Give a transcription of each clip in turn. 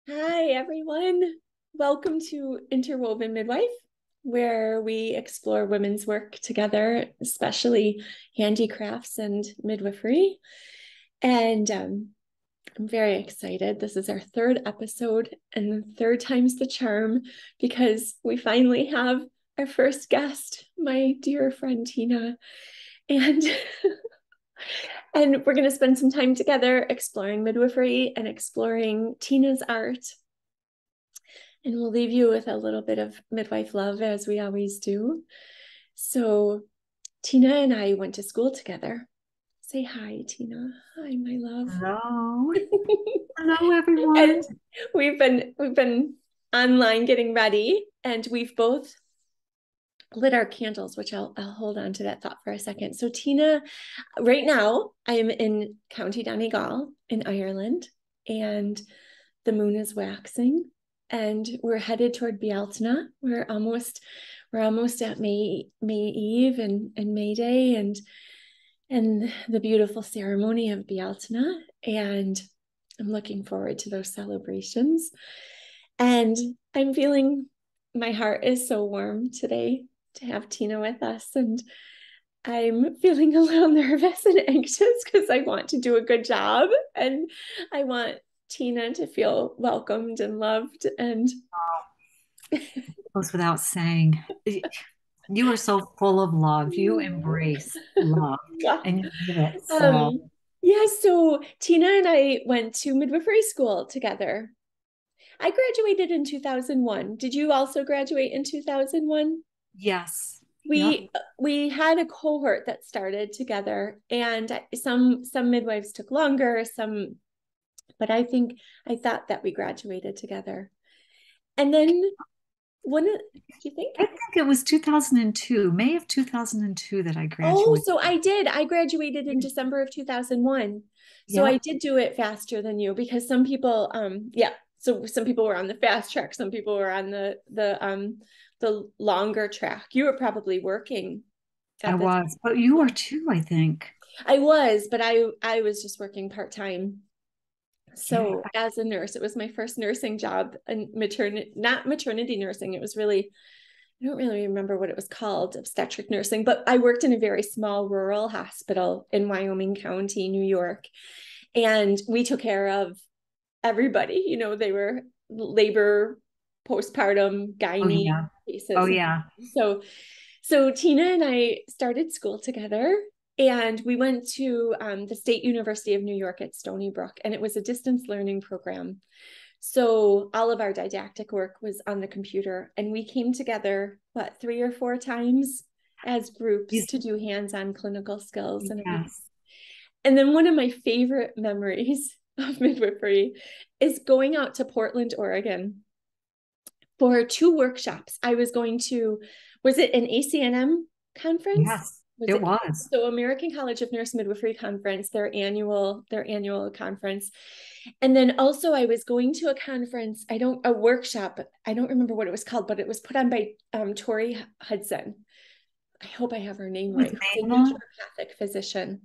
Hi, everyone. Welcome to Interwoven Midwife, where we explore women's work together, especially handicrafts and midwifery. And I'm very excited. This is our third episode, and the third time's the charm because we finally have our first guest, my dear friend Tina. And and we're going to spend some time together exploring midwifery and exploring Tina's art. And we'll leave you with a little bit of midwife love, as we always do. So, Tina and I went to school together. Say hi, Tina. Hi, my love. Hello. Hello, everyone. And we've been online getting ready, and we've both lit our candles, which I'll hold on to that thought for a second. So, Tina, right now I am in County Donegal in Ireland, and the moon is waxing, and we're headed toward Bealtaine. We're almost at May Eve and May Day and the beautiful ceremony of Bealtaine. And I'm looking forward to those celebrations. And I'm feeling my heart is so warm today to have Tina with us. And I'm feeling a little nervous and anxious because I want to do a good job and I want Tina to feel welcomed and loved. And Goes without saying, you are so full of love. You embrace love and you give it. So, um, yeah, so Tina and I went to midwifery school together. I graduated in 2001. Did you also graduate in 2001? yes. Yep. We had a cohort that started together, and some midwives took longer, some, but I thought that we graduated together. And then do you think? I think it was 2002, May of 2002 that I Oh, graduated. so I did. I graduated in December of 2001. So I Yep. did do it faster than you because some people, yeah. So some people were on the fast track, some people were on the longer track. You were probably working I at the was, but you time. were too, I think. I was, but I was just working part-time. Yeah. So as a nurse, it was my first nursing job, and maternity, not maternity nursing. It was really, I don't really remember what it was called, obstetric nursing, but I worked in a very small rural hospital in Wyoming County, New York. And we took care of everybody. They were labor, postpartum, Oh, gynae yeah. Oh, cases. yeah. So Tina and I started school together, and we went to the State University of New York at Stony Brook, and it was a distance learning program. So all of our didactic work was on the computer, and we came together, what, 3 or 4 times as groups Yes. to do hands-on clinical skills. And it was, Yes. and then one of my favorite memories of midwifery is going out to Portland, Oregon for 2 workshops. I was going to, was it an ACNM conference? Yes, Was it it was. so American College of Nurse Midwifery conference, their annual conference. And then also I was going to a conference, a workshop, I don't remember what it was called, but it was put on by Tori Hudson. I hope I have her name With right. Who's a Naima. naturopathic physician,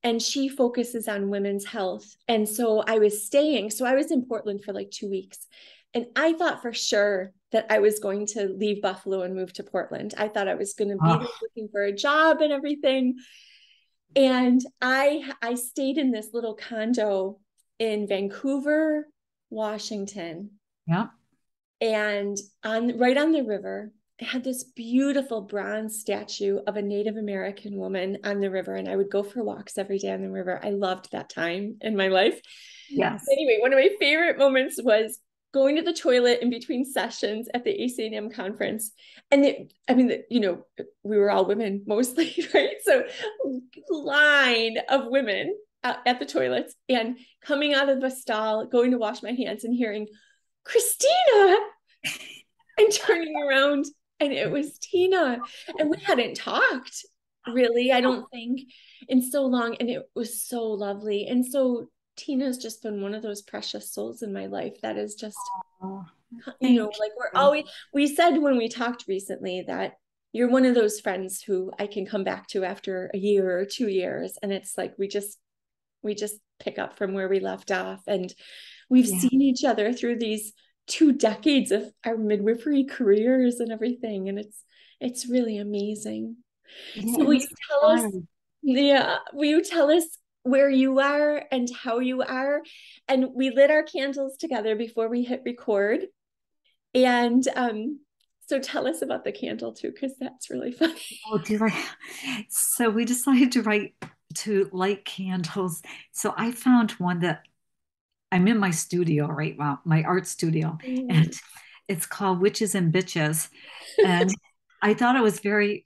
and she focuses on women's health. And so I was in Portland for like 2 weeks. And I thought for sure that I was going to leave Buffalo and move to Portland. I thought I was going to be there Oh, looking for a job and everything. And I stayed in this little condo in Vancouver, Washington, yeah. and on right on the river. It had this beautiful bronze statue of a Native American woman on the river, and I would go for walks every day on the river. I loved that time in my life. Yes. Anyway, one of my favorite moments was going to the toilet in between sessions at the ACNM conference. And we were all women mostly, right? So line of women at the toilets, and coming out of the stall, going to wash my hands and hearing, Khristeena, and turning around, and it was Tina. And we hadn't talked really, I don't think, in so long. And it was so lovely. And so Tina's just been one of those precious souls in my life that is just, Oh, thank like you. we said when we talked recently that you're one of those friends who I can come back to after a year or 2 years. And it's like we just pick up from where we left off. And we've seen each other through these 2 decades of our midwifery careers and everything. And it's really amazing. Yeah, So it was hard. will you tell us where you are and how you are? And we lit our candles together before we hit record. And so tell us about the candle too, because that's really funny. Oh, do you like? So we decided to light candles. So I found one that I'm in my studio right now, my art studio, and it's called Witches and Bitches. And I thought it was very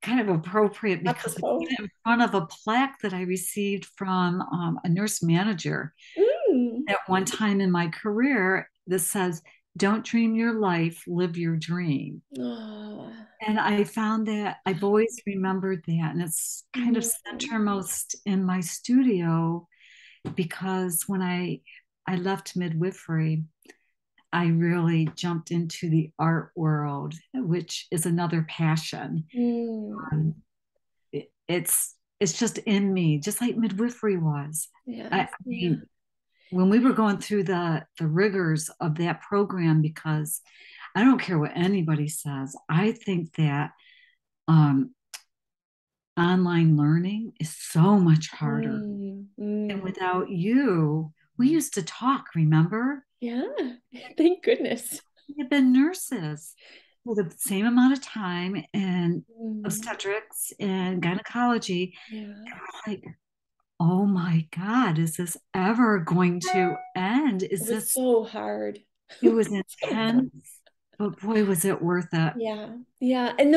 kind of appropriate because I put it in front of a plaque that I received from a nurse manager at one time in my career that says, "Don't dream your life, live your dream." Oh. And I found that I've always remembered that, and it's kind of centermost in my studio because when I left midwifery, I really jumped into the art world, which is another passion. It's just in me, just like midwifery was. I mean, when we were going through the rigors of that program, because I don't care what anybody says, I think that online learning is so much harder. And without you, we used to talk, remember? Yeah, thank goodness. We had been nurses for the same amount of time in obstetrics and gynecology. Yeah. Like, oh my God, is this ever going to end? It was so hard. It was intense, but boy, was it worth it. Yeah. And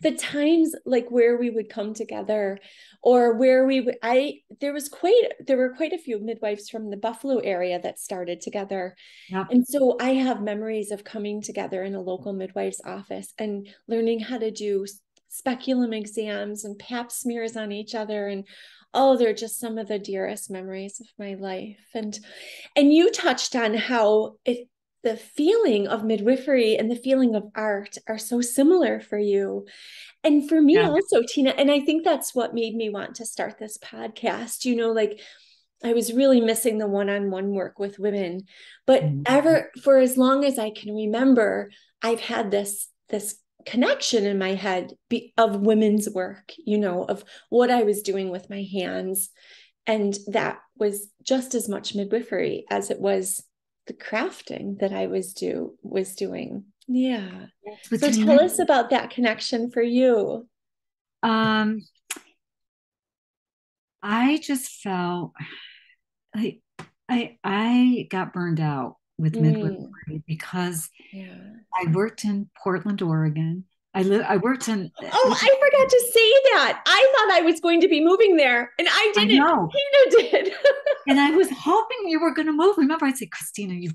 the times like where we would come together or where there were quite a few midwives from the Buffalo area that started together. Yep. And so I have memories of coming together in a local midwife's office and learning how to do speculum exams and pap smears on each other. And oh, they're just some of the dearest memories of my life. And you touched on how the feeling of midwifery and the feeling of art are so similar for you. And for me also, Tina, and I think that's what made me want to start this podcast. Like I was really missing the one-on-one work with women, but for as long as I can remember, I've had this connection in my head of women's work, of what I was doing with my hands. And that was just as much midwifery as it was the crafting that I was doing. Yeah. So tell us about that connection for you. I just felt like I got burned out with midwifery because I worked in Portland, Oregon. I worked in. Oh, I forgot to say that. I thought I was going to be moving there, and I didn't. I know. Tina did. And I was hoping you were going to move. Remember, I said, Khristeena, you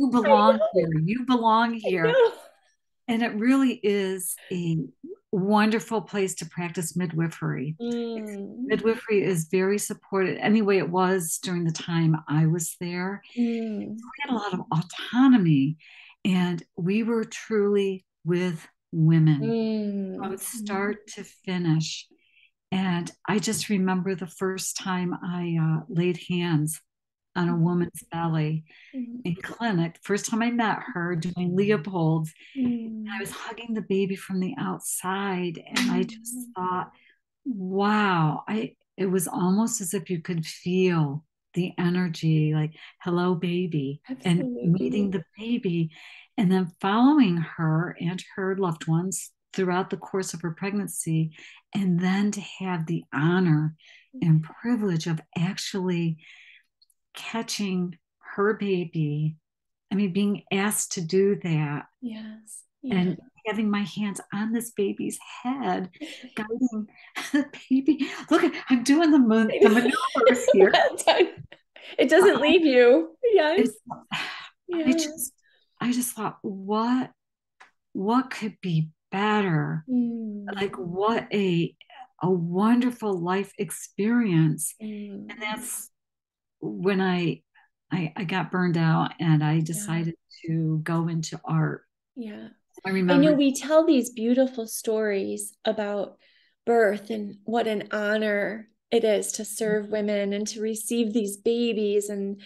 belong here. You belong here. And it really is a wonderful place to practice midwifery. Midwifery is very supported. Anyway, it was during the time I was there. So we had a lot of autonomy, and we were truly with women from start to finish. And I just remember the first time I laid hands on a woman's belly in clinic. First time I met her doing Leopold's, and I was hugging the baby from the outside, and I just thought, wow, it was almost as if you could feel the energy, like hello baby. Absolutely. And meeting the baby and then following her and her loved ones throughout the course of her pregnancy, and then to have the honor and privilege of actually catching her baby. I mean, being asked to do that. Yes. And having my hands on this baby's head, guiding the baby. Look, I'm doing the maneuvers here. Well done. It doesn't leave you. Yes. I just thought, what could be better? Like, what a wonderful life experience. And that's when I got burned out and I decided to go into art. Yeah. I remember. I know we tell these beautiful stories about birth and what an honor It is to serve women and to receive these babies and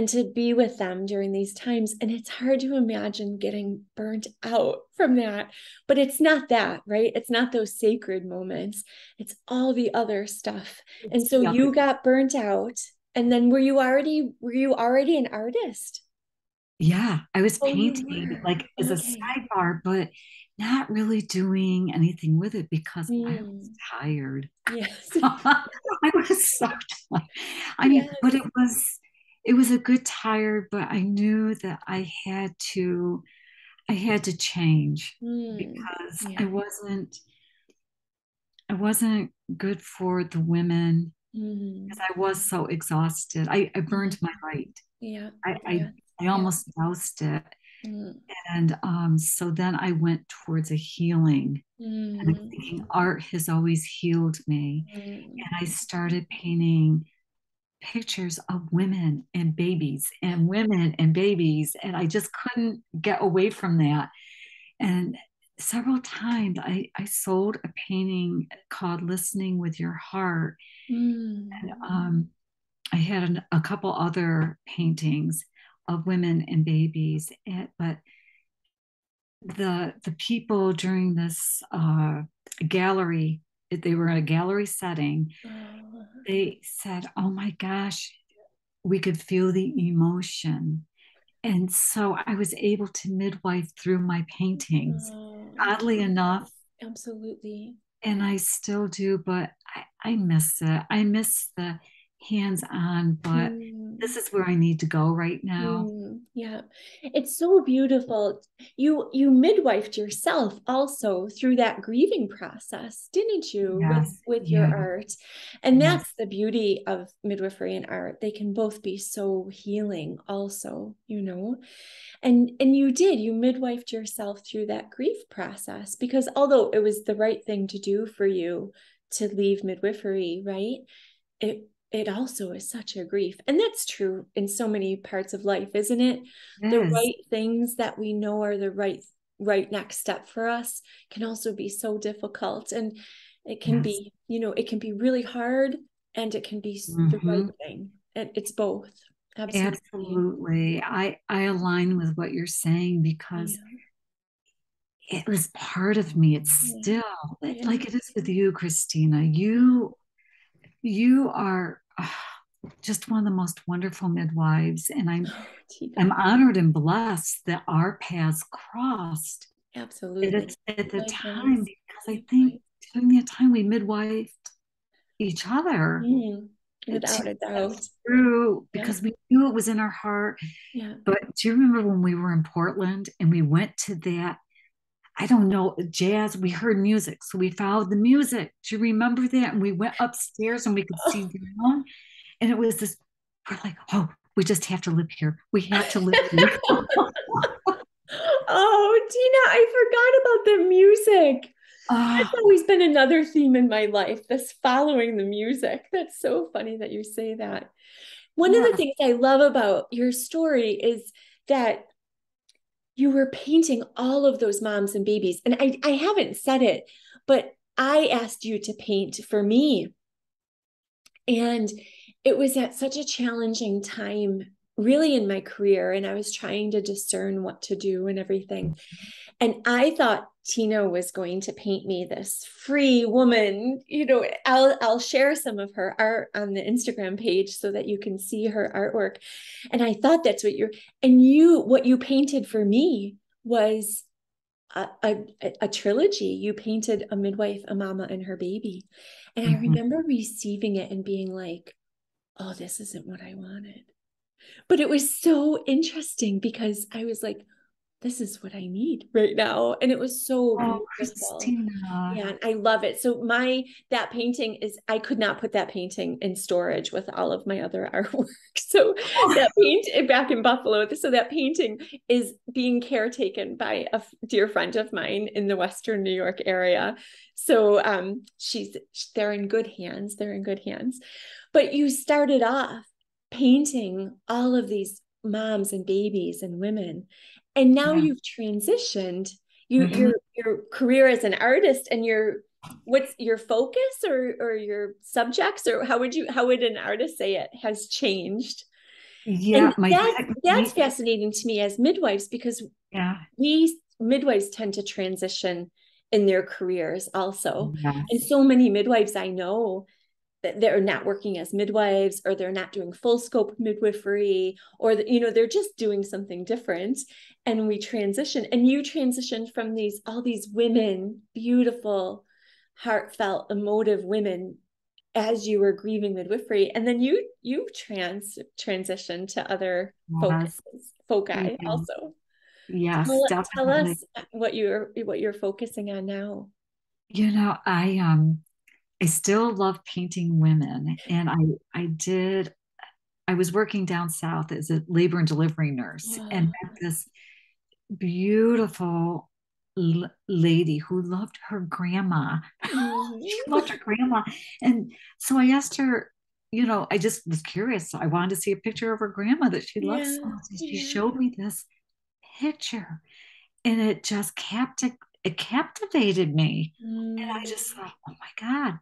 to be with them during these times. And it's hard to imagine getting burnt out from that. But it's not that, right? It's not those sacred moments. It's all the other stuff. And so Yeah. you got burnt out. And then were you already an artist? Yeah, I was Oh, you painting were. like as a Okay. sidebar, but not really doing anything with it because I was Mm. tired. Yes. I was so tired. I mean, but Yes. it was a good tired, but I knew that I had to change Mm. because Yeah. I wasn't good for the women because Mm. I was so exhausted. I burned my Mm. light. Yeah. I, I Yeah. I Yeah. almost doused it. Mm. And so then I went towards a healing. And I'm Mm. thinking art has always healed me. Mm. And I started painting pictures of women and babies and women and babies. And I just couldn't get away from that. And several times I sold a painting called Listening with Your Heart. And Mm. I had a couple other paintings of women and babies. But the people during this gallery, they were in a gallery setting, Oh. they said, oh my gosh, we could feel the emotion. And so I was able to midwife through my paintings, Oh, oddly enough. absolutely. And I still do, but I miss it. I miss the hands on, but Mm. this is where I need to go right now. Yeah, it's so beautiful. You midwifed yourself also through that grieving process, didn't you, Yes, with your yeah, art? And yes, that's the beauty of midwifery and art. They can both be so healing also, you know. And you midwifed yourself through that grief process because although it was the right thing to do for you to leave midwifery, right? It also is such a grief. And that's true in so many parts of life, isn't it? it The is. right things that we know are the right next step for us can also be so difficult. And it can Yes. be, it can be really hard and it can be the right Hmm. thing. And it's both. Absolutely. Absolutely. I align with what you're saying because Yeah. it was part of me. It's Yeah. still Yeah. like it is with you, Khristeena. Yeah. You are just one of the most wonderful midwives, and Oh, I'm Tina. honored and blessed that our paths crossed Absolutely. at the time Likewise. because I think Likewise. during that time we midwifed each other to Without a get doubt. us through Yeah. because we knew it was in our heart. Yeah. But do you remember when we were in Portland and we went to that? I don't know, jazz. We heard music. So we followed the music. Do you remember that? And we went upstairs and we could see down. And it was this, we're like, oh, we just have to live here. We have to live here. Oh, Tina, I forgot about the music. Oh, That's always been another theme in my life, this following the music. That's so funny that you say that. One of the yes. things I love about your story is that you were painting all of those moms and babies. And I haven't said it, but I asked you to paint for me. And it was at such a challenging time, really, in my career. And I was trying to discern what to do and everything. And I thought Tina was going to paint me this free woman. I'll share some of her art on the Instagram page so that you can see her artwork. And I thought that's what you painted for me was a trilogy. You painted a midwife, a mama, and her baby. And I Mhm. remember receiving it and being like, oh, this isn't what I wanted. But it was so interesting because I was like, this is what I need right now. And it was so Oh, beautiful. Christina. Yeah, and I love it. So that painting is I could not put that painting in storage with all of my other artwork. So that paint back in Buffalo. So that painting is being caretaken by a dear friend of mine in the Western New York area. So they're in good hands. They're in good hands. But you started off painting all of these moms and babies and women, and now Yeah. you've transitioned Mhm. your career as an artist, and what's your focus or your subjects, or how would an artist say it has changed? Yeah, And my that's technique. fascinating to me as midwives, because Yeah. we midwives tend to transition in their careers also. And Yes. so many midwives I know that they're not working as midwives, or they're not doing full scope midwifery, or they're just doing something different. And we transition, and you transitioned from all these women, beautiful, heartfelt, emotive women, as you were grieving midwifery, and then you transitioned to other Yes. foci Yeah. also. Yes, Tell definitely. us what you're focusing on now. I still love painting women, and I was working down south as a labor and delivery nurse, and Wow. met this beautiful lady who loved her grandma. She Mhm. loved her grandma. And so I asked her, I just was curious. So I wanted to see a picture of her grandma that she loved so Yeah, much. And she yeah. showed me this picture, and it just it captivated me. And I Mm. just thought, oh my God,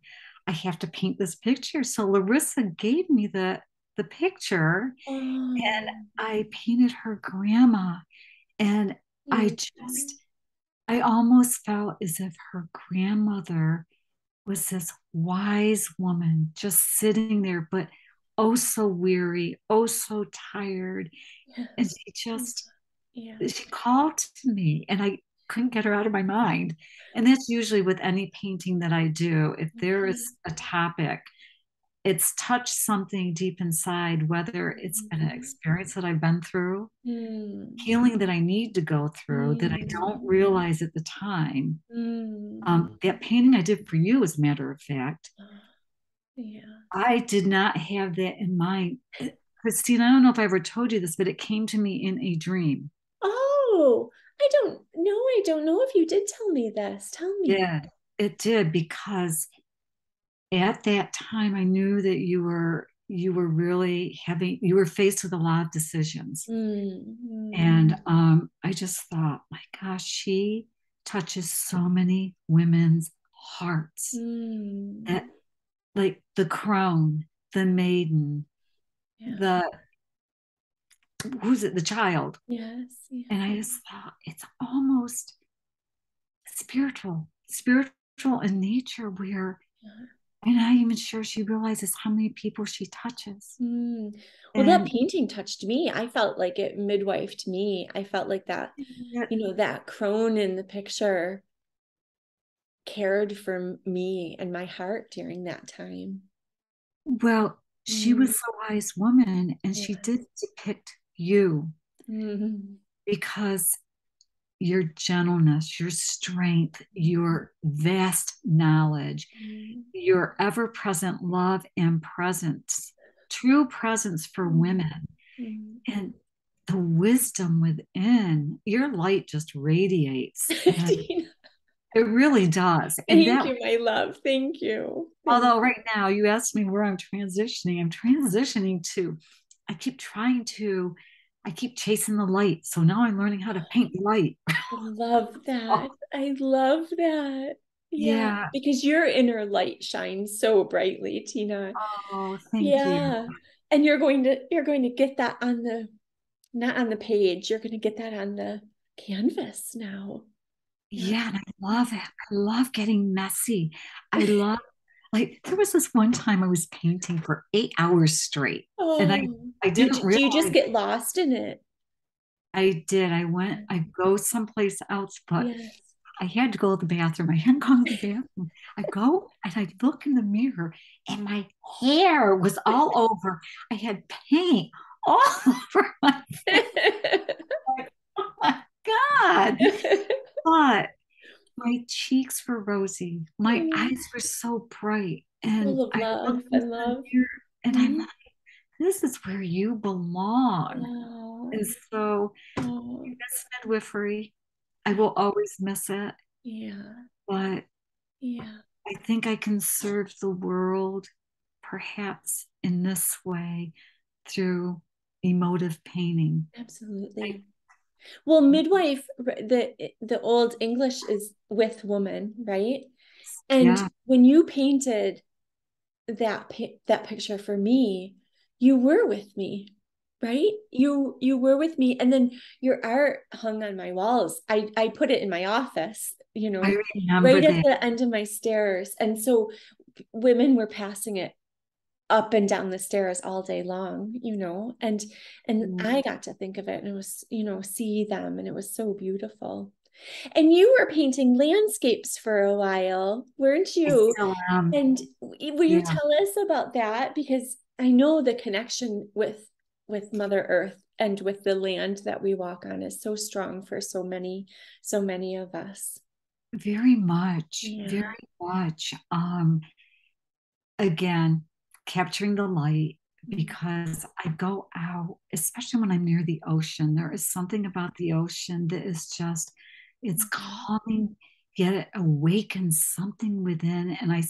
I have to paint this picture. So Larissa gave me the picture, and Oh. I painted her grandma. And I just Mhm. I almost felt as if her grandmother was this wise woman just sitting there, but oh so weary, oh so tired. Yeah. And she Yeah. called to me, and I couldn't get her out of my mind. And that's usually with any painting that I do. If there Yeah. is a topic, it's touched something deep inside, whether it's been an Mhm. experience that I've been through, Mm. healing that I need to go through that I don't Mm. realize at the time. Mm. That painting I did for you, as a matter of fact, Oh, yeah. I did not have that in mind. Khristeena, I don't know if I ever told you this, but it came to me in a dream. Oh, I don't know if you did tell me this. Tell me. It did because at that time I knew that you were really having you were faced with a lot of decisions. Mm. And I just thought, my gosh, she touches so many women's hearts that, Mm. like the crone, the maiden, Yeah. the who's it, the child. Yes. Yeah. And I just thought it's almost spiritual in nature, where Yeah. I'm not even sure she realizes how many people she touches. Mm. Well, that And painting touched me. I felt like it midwifed me. I felt like that, that crone in the picture cared for me and my heart during that time. well, she was Mm. a wise woman, and she did Yes. depict you Mhm. because your gentleness, your strength, your vast knowledge, Mm. your ever present love and presence, true presence for Mm. women, Mm. and the wisdom within. Your light just radiates, and Tina, it really does. And thank that, you, my love. Thank you. Thank although right now you asked me where I'm transitioning to, I keep trying to, I keep chasing the light. So now I'm learning how to paint the light. I love that. Oh, I love that. Yeah, yeah. because your inner light shines so brightly, Tina. Oh, thank you. Yeah. And you're going to get that on the not on the page. You're going to get that on the canvas now. Yeah. Yeah, and I love it. I love getting messy. I love, like, there was this one time I was painting for 8 hours straight, and I Oh, I didn't do you just realize get lost in it? I did. I go someplace else, but Yes. I had to go to the bathroom. I hadn't gone to the bathroom. I go and I look in the mirror, and my hair was all over. I had paint all over my face. Like, oh my God. But my cheeks were rosy. My Mm, eyes were so bright. And full of I love looked into and the love. mirror, and I'm Mhm. like, this is where you belong. Oh, And so oh, this midwifery, I will always miss it, yeah, but yeah, I think I can serve the world perhaps in this way through emotive painting. I, absolutely. Well, midwife, the old English is with woman, right? And Yeah. when you painted that picture for me, you were with me, right? You were with me, and then your art hung on my walls. I put it in my office, I remember right at that. the end of my stairs, and so women were passing it up and down the stairs all day long, and I got to think of it, and it was, see them, and it was so beautiful. And you were painting landscapes for a while, weren't I you? still And will you Yeah. tell us about that? Because I know the connection with Mother Earth and with the land that we walk on is so strong for so many of us. Very much, very Yeah. much. Again, capturing the light, because I go out, especially when I'm near the ocean. There is something about the ocean that is just, it's Mhm. calming, yet it awakens something within. And I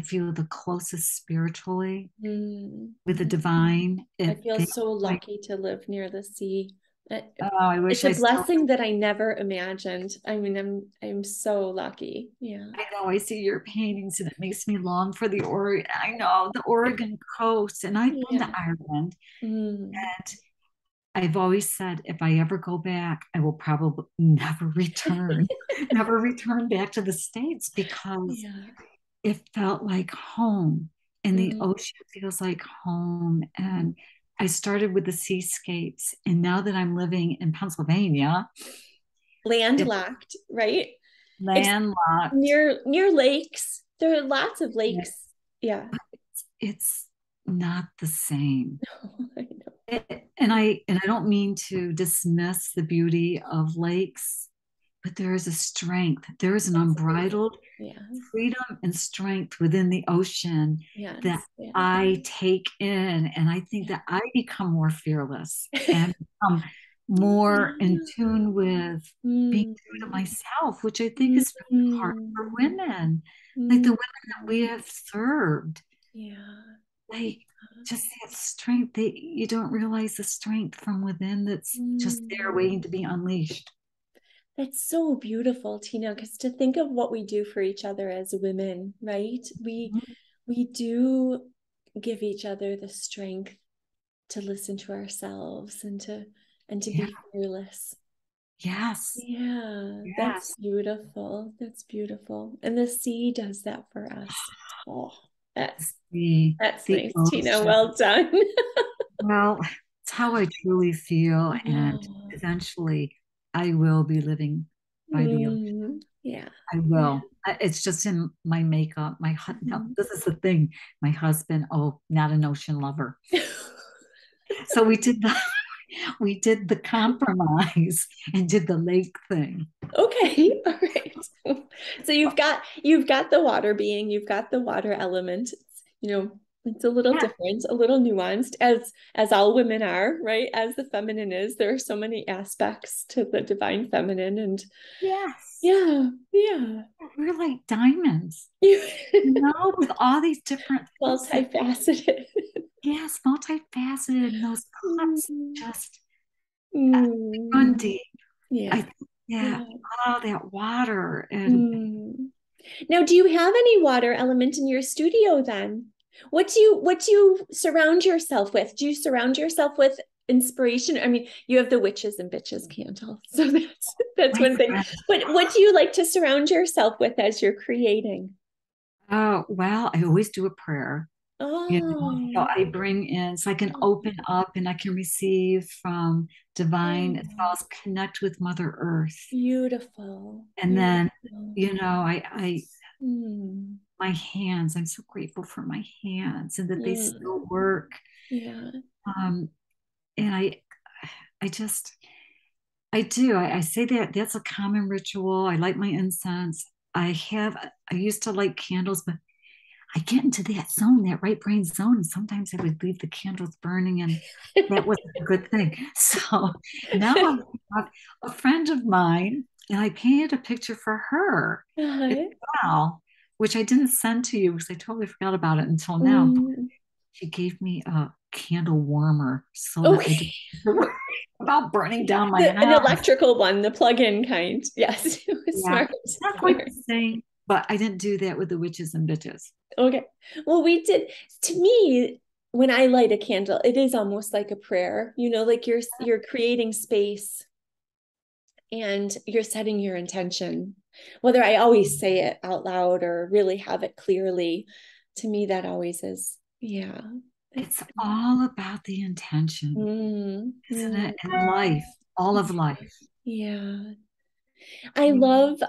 feel the closest spiritually with the Mm-hmm. divine. I It feel feels so like, lucky to live near the sea. oh, I It's wish a I still. blessing that I never imagined. I mean, I'm so lucky. Yeah. I know I see your paintings and it makes me long for the Oregon. I know the Oregon coast, and I've been to Yeah. Ireland. Mm. And I've always said if I ever go back, I will probably never return, never return back to the States, because Yeah. it felt like home, and the Mm. ocean feels like home. And I started with the seascapes, and now that I'm living in Pennsylvania, it's Landlocked, right? It's landlocked. near lakes. There are lots of lakes. Yeah. It's not the same. I know. And I don't mean to dismiss the beauty of lakes, but there is a strength. There is an That's amazing. unbridled Yeah. freedom and strength within the ocean that Yes. Yeah. I take in. And I think Yeah. that I become more fearless and become more in tune with being Mm. true to myself, which I think Mm. is really hard for Mm. women, like the Mm. women that we have served. Yeah. Like, just that strength that you don't realize, the strength from within that's just there Mm. waiting to be unleashed. That's so beautiful, Tina, because to think of what we do for each other as women, right? We do give each other the strength to listen to ourselves and to Yeah. be fearless. Yes. Yeah, that's Yes. beautiful. That's beautiful. And the sea does that for us. Oh, that's The that's the nice, Tina. ocean. Well done. Well, it's how I truly feel, and Oh, eventually I will be living by the ocean. yeah. I Yeah. will. It's just in my makeup. No, Mhm. this is the thing. My husband, oh, not an ocean lover. So we did the compromise and did the lake thing. Okay, all right. So you've got the water being, you've got the water element. It's a little Yeah. different, a little nuanced, as all women are, right? As the feminine is. There are so many aspects to the divine feminine, and Yes. yeah, yeah. We're like diamonds, with all these different things that, Multifaceted. yes, multifaceted, and those cuts Mm, just run mm, deep. I yeah, think that yeah. all that water and Mm. Now, do you have any water element in your studio then? What do you surround yourself with? Do you surround yourself with inspiration? I mean, you have the witches and bitches candle, so that's my one thing. friend. But what do you like to surround yourself with as you're creating? Oh, well, I always do a prayer. So Oh, I bring in, so I can open up and I can receive from divine, as well oh, as connect with Mother Earth. beautiful, And then, beautiful. I Mm, my hands, I'm so grateful for my hands and that they mm, still work. yeah. Um, and I just, I do. I say that that's a common ritual. I light my incense. I used to light candles, but I get into that zone, that right brain zone. And sometimes I would leave the candles burning, and that wasn't a good thing. So now I have a friend of mine, and I painted a picture for her as Uh-huh. well, which I didn't send to you because I totally forgot about it until now. Mm. She gave me a candle warmer so that I Okay. didn't have to worry about burning down my An house. electrical one, the plug-in kind. Yes, it was Yeah, smart. it's not quite Smart. the same. but I didn't do that with the witches and bitches. Okay. Well, we did. To me, when I light a candle, it is almost like a prayer, like you're creating space and you're setting your intention. Whether I always say it out loud or really have it clearly, to me, that always is, yeah. It's all about the intention, isn't it? In life, all of life. Yeah. I love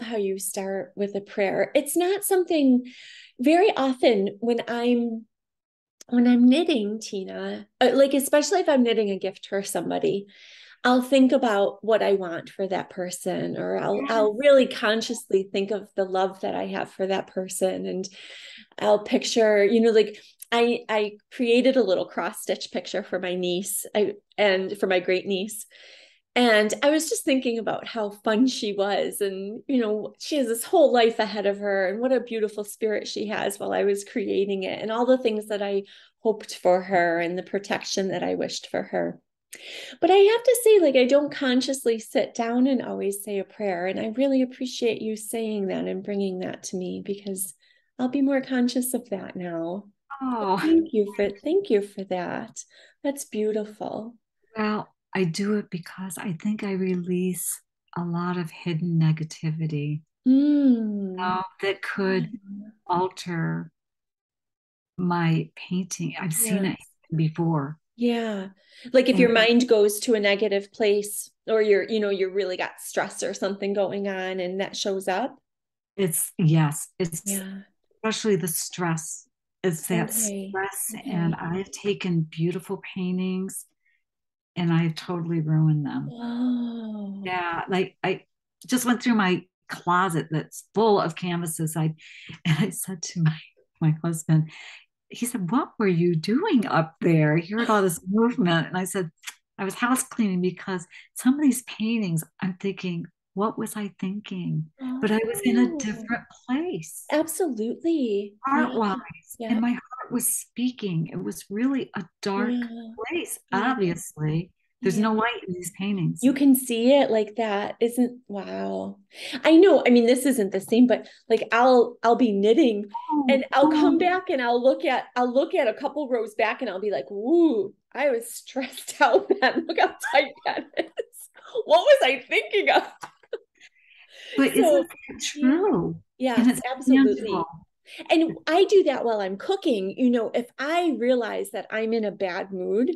how you start with a prayer. It's not something very often when I'm knitting, Tina, like especially if I'm knitting a gift for somebody, I'll think about what I want for that person, or I'll really consciously think of the love that I have for that person. And I'll picture, like I created a little cross stitch picture for my niece, and for my great niece. And I was just thinking about how fun she was. And, she has this whole life ahead of her, and what a beautiful spirit she has while I was creating it, and all the things that I hoped for her and the protection that I wished for her. But I have to say, like, I don't consciously sit down and always say a prayer. And I really appreciate you saying that and bringing that to me, because I'll be more conscious of that now. Oh, Thank you for that. That's beautiful. well, I do it because I think I release a lot of hidden negativity Mm. that could alter my painting. I've seen Yeah. it before. Yeah. Like if And your mind goes to a negative place, or you're really got stress or something going on, and that shows up. yes, it's Yeah. especially the stress. It's that Okay. stress. And Okay. I've taken beautiful paintings and I've totally ruined them. Oh. Yeah, like I just went through my closet that's full of canvases. And I said to my husband, he said, "What were you doing up there? You heard all this movement." And I said, "I was house cleaning because some of these paintings, I'm thinking, what was I thinking? But I was in a Oh. different place, Absolutely. heart Yeah. wise, and Yeah. my heart was speaking. It was really a dark Yeah. place, Yeah. obviously. There's Yeah. no light in these paintings." You can see it like that. Isn't wow. I know. I mean, this isn't the same, but like I'll be knitting, Oh, and I'll come oh. back and I'll look at a couple rows back, and I'll be like, "Woo, I was stressed out then. Look how tight that is. What was I thinking of?" But So isn't that yeah. true? And Yes, it's absolutely. tangible. And I do that while I'm cooking. If I realize that I'm in a bad mood,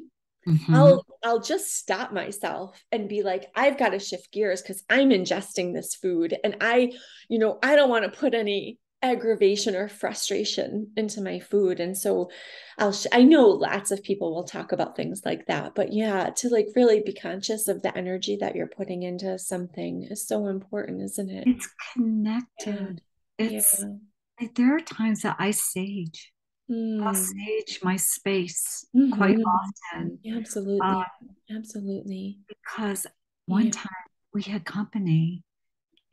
Hmm. I'll just stop myself and be like, I've got to shift gears because I'm ingesting this food, and I don't want to put any aggravation or frustration into my food. And so I know lots of people will talk about things like that, but yeah, to like really be conscious of the energy that you're putting into something is so important, isn't it? It's Yeah. connected. Yeah. It's like there are times that I'll Mm. sage my space quite Hmm. often, uh, Absolutely. Absolutely. because one Yeah. time we had company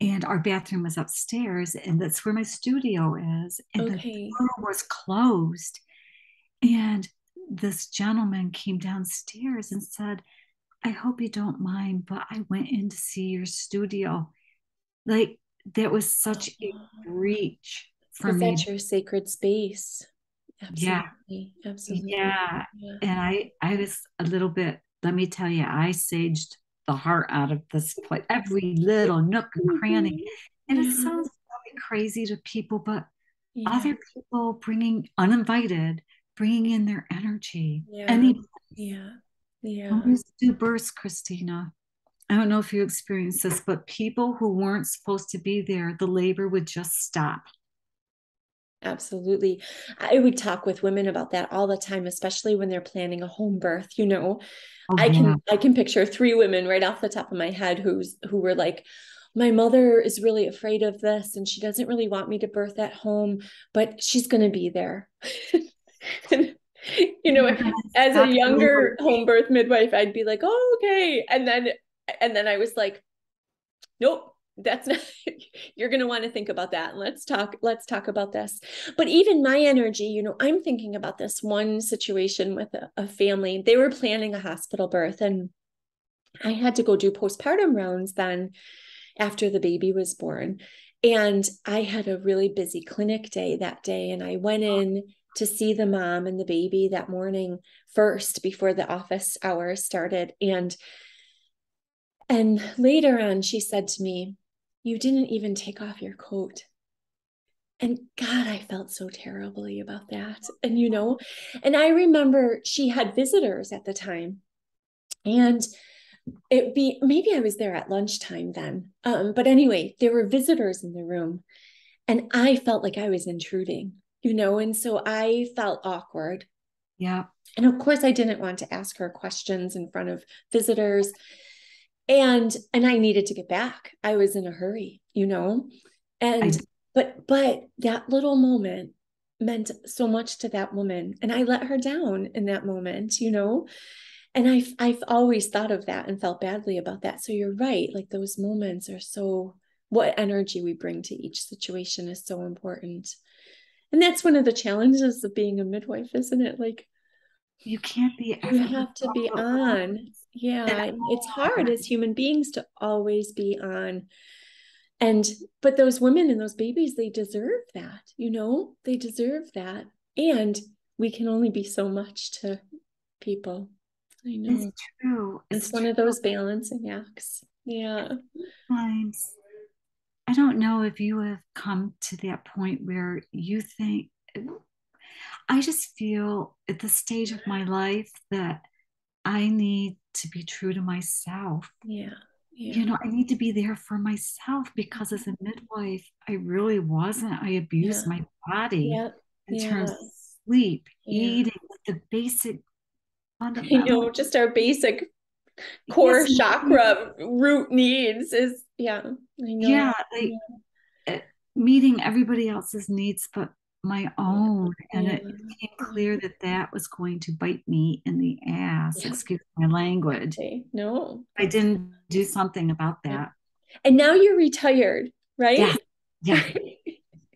and our bathroom was upstairs, and that's where my studio is, and the Okay. door was closed. And this gentleman came downstairs and said, "I hope you don't mind, but I went in to see your studio." Like that was such a breach for Because me. that's your sacred space. Yeah, Absolutely. Absolutely. yeah. Yeah. And I was a little bit, let me tell you, I saged the heart out of this place, every little nook and cranny. Mhm. And it Yeah. sounds probably crazy to people, but Yeah. other people bringing uninvited, bringing in their energy. Yeah. Any Yeah. when Yeah. we used to do births, Khristeena, I don't know if you experienced this, but people who weren't supposed to be there, the labor would just stop. Absolutely. I would talk with women about that all the time, especially when they're planning a home birth. Oh I yeah. can I can picture three women right off the top of my head who were like, my mother is really afraid of this and she doesn't really want me to birth at home, but she's going to be there. And, You're gonna as a stop the younger labor. home birth midwife, I'd be like, oh, okay. And then I was like, nope, that's not, you're going to want to think about that. Let's talk about this. But even my energy, I'm thinking about this one situation with a family. They were planning a hospital birth, and I had to go do postpartum rounds then after the baby was born. And I had a really busy clinic day that day. And I went in to see the mom and the baby that morning first before the office hours started. And later on, she said to me, "You didn't even take off your coat." And God, I felt so terribly about that. And, and I remember she had visitors at the time. And maybe I was there at lunchtime then. But anyway, there were visitors in the room. And I felt like I was intruding, and so I felt awkward. Yeah. And of course, I didn't want to ask her questions in front of visitors. And I needed to get back. I was in a hurry, and but that little moment meant so much to that woman. And I let her down in that moment, and I've always thought of that and felt badly about that. So you're right. Like those moments are what energy we bring to each situation is so important. And that's one of the challenges of being a midwife, isn't it? Like you can't be you have to be on. Yeah, it's hard as human beings to always be on. But those women and those babies, they deserve that, they deserve that. And we can only be so much to people. I know. It's true. It's one of those balancing acts. Yeah. Sometimes I don't know if you have come to that point where you think, I just feel at this stage of my life that I need to be true to myself. Yeah. I need to be there for myself because as a midwife, I really wasn't. I abused my body in terms of sleep, eating, the basic fundamental. Just our basic core chakra root needs is, I know. Yeah, meeting everybody else's needs, but my own. And it became clear that that was going to bite me in the ass. Excuse my language. No. I didn't do something about that. And now you're retired, right? Yeah.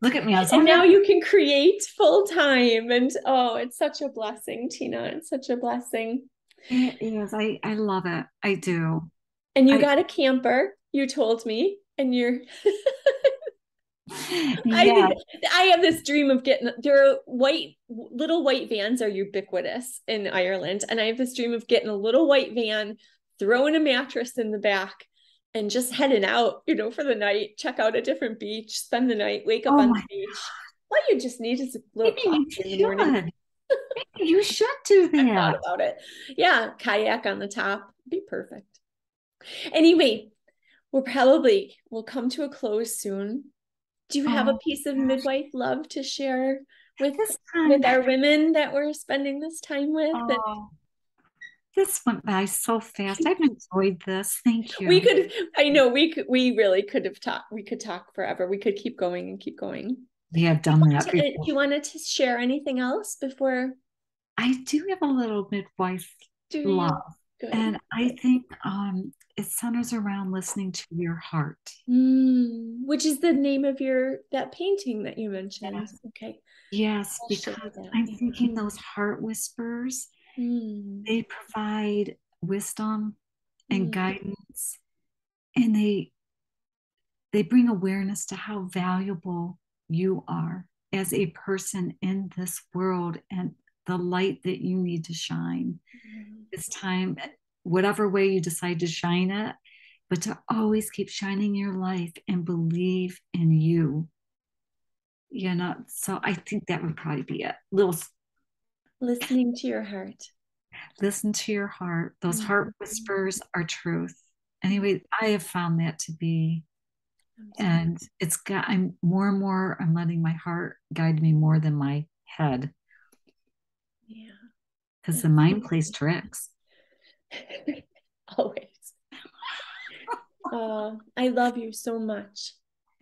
Look at me. And now you can create full time. And it's such a blessing, Tina. It's such a blessing. It is. I love it. I do. And you got a camper, you told me, and you're I have this dream of there are little white vans are ubiquitous in Ireland. And I have this dream of getting a little white van, throwing a mattress in the back and just heading out, for the night, check out a different beach, spend the night, wake up on the beach. What you just need is a little coffee in the morning. Maybe you should do that. I thought about it. Yeah, kayak on the top. Be perfect. Anyway, we'll come to a close soon. Do you have a piece of midwife love to share with our women that we're spending this time with? This went by so fast. I've enjoyed this. Thank you. We really could have talked. We could talk forever. We could keep going and keep going. We have done that before. Do you want to share anything else before? I do have a little midwife love. Good. And I think it centers around listening to your heart. Which is the name of that painting that you mentioned. Yes. Okay. Yes, because I'm thinking those heart whispers, they provide wisdom and guidance, and they bring awareness to how valuable you are as a person in this world and the light that you need to shine this time, whatever way you decide to shine it, but to always keep shining your life and believe in you. So I think that would probably be it. Listening to your heart. Listen to your heart. Those heart whispers are truth. Anyway, I have found that to be, and I'm more and more, I'm letting my heart guide me more than my head. Yeah. Because the mind plays tricks. Always. I love you so much.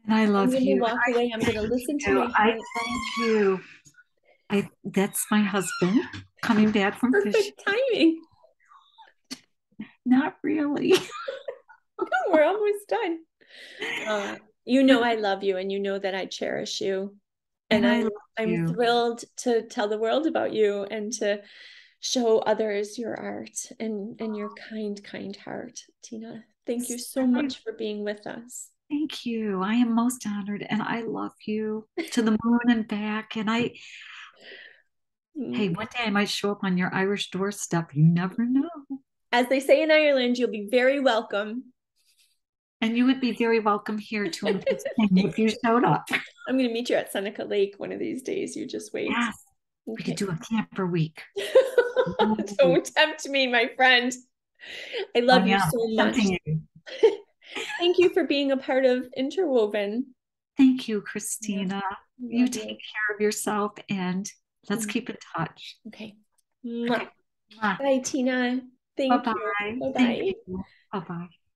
And I love you. I'm going to walk away. I'm going to listen to my heart. Thank you. That's my husband coming back from Perfect fishing. Timing. Not really. No, we're almost done. I love you, and that I cherish you. And I'm thrilled to tell the world about you and to show others your art and your kind heart, Tina. Thank you so much for being with us. Thank you. I am most honored and I love you to the moon and back. And hey, one day I might show up on your Irish doorstep. You never know. As they say in Ireland, you'll be very welcome. And you would be very welcome here to if you showed up. I'm going to meet you at Seneca Lake one of these days. You just wait. Yes. Okay. We could do a camper week. Don't tempt me, my friend. I love you so much. Thank you for being a part of Interwoven. Thank you, Khristeena. You take care of yourself and let's keep in touch. Okay. Bye, Tina. Thank you. Bye-bye. Bye-bye.